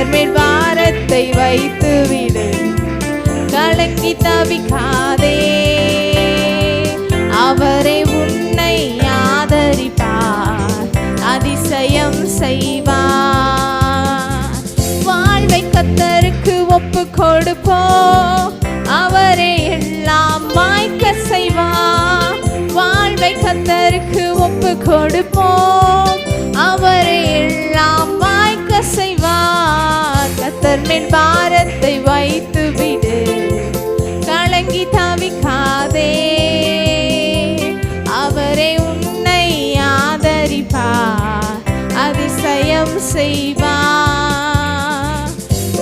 கர்த்தர் மேல் பாரத்தை வைத்து விடு, கலங்கி தவிக்காதே. அவரே உன்னை ஆதரிப்பார், அதிசயம் செய்வார். வாழ்வை கர்த்தருக்கு ஒப்பு கொடுப்போம், அவரே எல்லாம் வாய்க்க செய்வார். வாழ்வை கர்த்தருக்கு ஒப்பு கொடுப்போம், அவரே எல்லாம் வாய்க்க செய்வார். கர்த்தர் மேல் பாரத்தை வைத்து விடு, கலங்கி தவிக்காதே. அவரே உன்னை ஆதரிப்பார், அதிசயம் செய்வார்.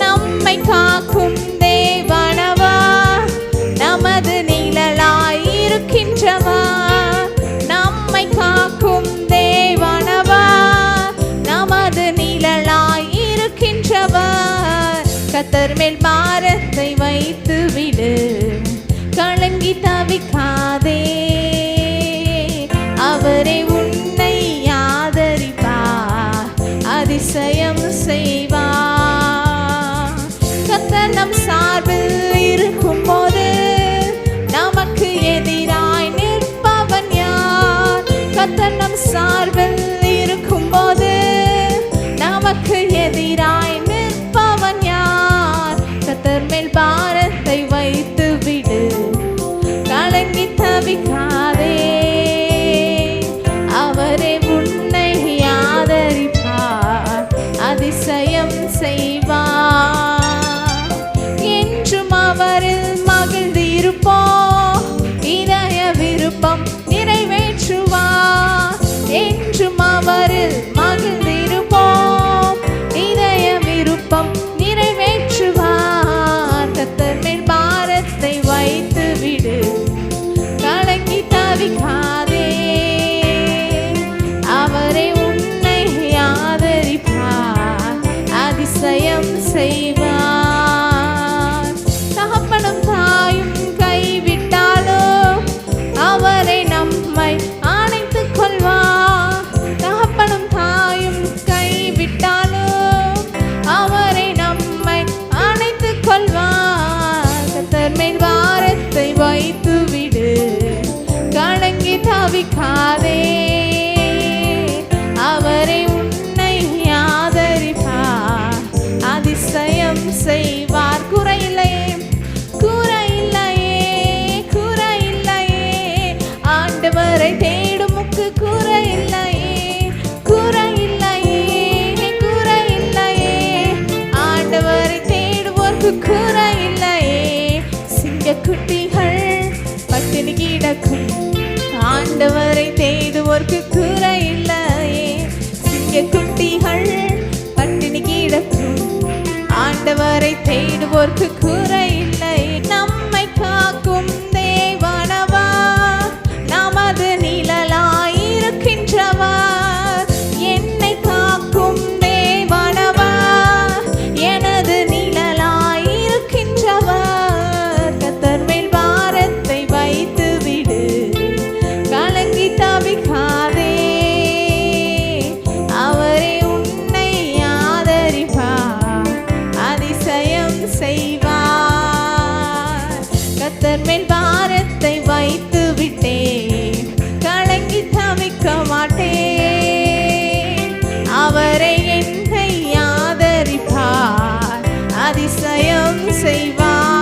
நம்மை காக்கும் தேவனவா, நமது நிழலாய் இருக்கின்றவா. நம்மை காக்கும் தேவனவா, நமது நிழலாய் இருக்கின்றவா. கர்த்தர் மேல் பாரத்தை வைத்து விடு, கலங்கி தவிக்காதே. அவரே உன்னை ஆதரிப்பார், அதிசயம் செய்வார். கர்த்தர் நம் சார்பில் இருக்கும் போது நமக்கு எதிராய் நிற்பவன் யார்? கர்த்தர் நம் சார்பில் இருக்கும் போது நமக்கு எதிராய் நிற்பவன் யார்? கர்த்தர் மேல் பாரத்தை வைத்து விடு, கலங்கி தவிக்காதே. அவரே உன்னை ஆதரிப்பார், அதிசயம் செய்வார். என்றும் அவரில் மகிழ்ந்து இருப்போம், இதய விருப்பம் நிறைவேற்றுவார். என்றும் அவரில் மகிழ்ந்து இருப்போம், இதய விருப்பம் நிறைவேற்றுவார். கர்த்தர் மேல் பாரத்தை வைத்து விடு, கலங்கி தவிக்காதே. அவரே உன்னை ஆதரிப்பார், அதிசயம் செய்வார். தகப்பனும் தாயும் கைவிட்டாலோ அவரை நம்மை அணைத்துக் கொள்வார். தகப்பனும் தாயும் கைவிட்டாலோ அவரை நம்மை அணைத்துக் கொள்வார். கர்த்தர் மேல் பாரத்தை வைத்து விடு, கலங்கி தவிக்காதே. அவரே உன்னை ஆதரிப்பார், அதிசயம் செய்வார். குறையில்லையே, குறையில்லையே, குறையில்லையே. ஆண்டவரை தேடுமுக்கு குறையில்லையே, குறையில்லையே, குறையில்லையே. ஆண்டவரை தேடுவோர்க்கு குறையில்லையே. சிங்கக்குட்டிகள் பட்டினி கிடக்கும், ஆண்டவரை தேடுவோர்க்கு குறையில்லையே. சிங்கக்குட்டிகள் பட்டினி கிடக்கும், ஆண்டவரை தேடுவோர்க்கு குறையில்லை. நம்மை காக்கும் தேவனவா, நமது நிழலாய் இருக்கின்றவா. என்னை காக்கும் தேவனவா, எனது நிழலாய் இருக்கின்றவா. கர்த்தர் மேல் பாரத்தை வைத்து விடு, கலங்கி தவிக்காதே. அவரே உன்னை ஆதரிப்பார், அதிசயம் செய்வார். கர்த்தர் மேல் பாரத்தை வைத்து விட்டேன், கலங்கி தவிக்க மாட்டேன். அவரை என்னை ஆதரிப்பார், அதிசயம் செய்வார்.